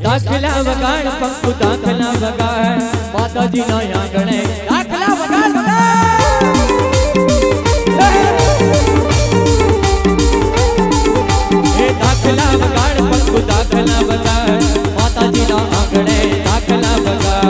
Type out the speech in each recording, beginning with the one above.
दाखला वगाड़ पंकु दाखला वगाड़ माताजी ना आंगणे दाखला वगाड़ दाखला वगाड़ पंकु दाखला वगाड़ माताजी ना आंगणे दाखला वगाड़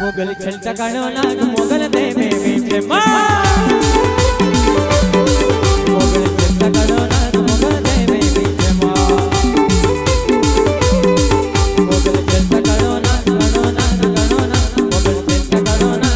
मोगल छलता काढो नाग मोगल दे बेबी प्रेमा मोगल छलता काढो नाग मोगल दे बेबी प्रेमा मोगल छलता काढो नाग मोगल छलता काढो नाग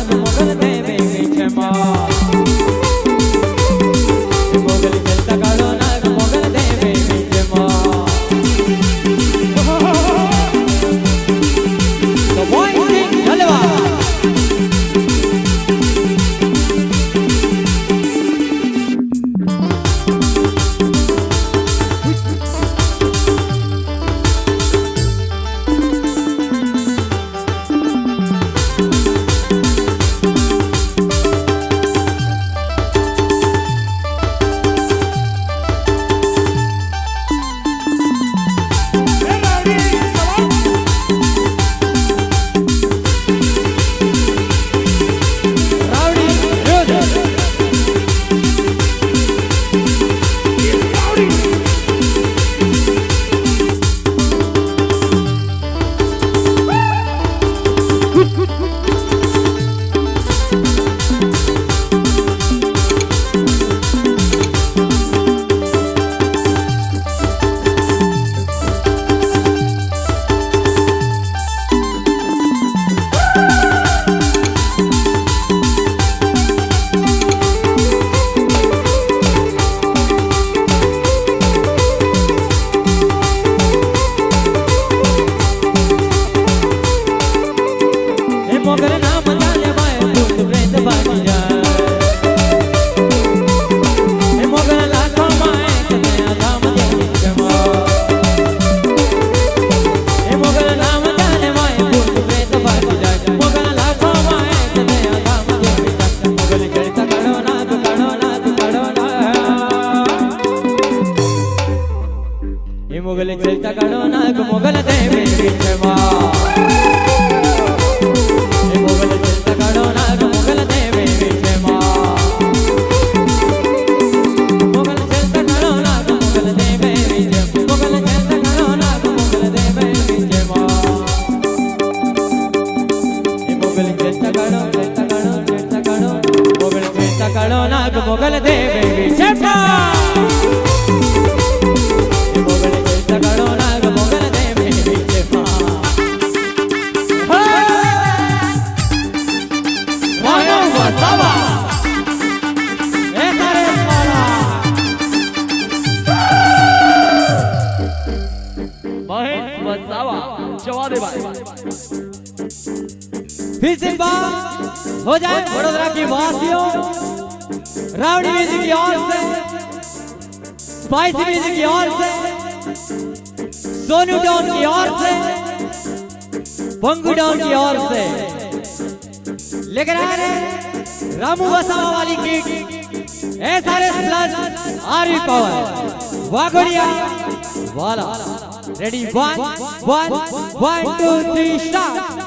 કાળો નાગ મોગલ દે બેબી ચેપા મોગલ ચેતા કાળો નાગ મોગલ દે બેબી ચેપા માનો વસાવા એ તારે મારા મહેશ વસાવા જવા दे भाई फिर से बात हो जाए वडोदरा की वासियों रावड़ी म्यूजिक की ओर से स्पाइसी म्यूजिक की ओर से सोनू डॉन की ओर से पंगू डॉन की ओर से लेकर आ रहे रामू वसावा वाली kit SRS plus RV power Waghodia वाला रेडी 1 1 1 2 3 स्टार्ट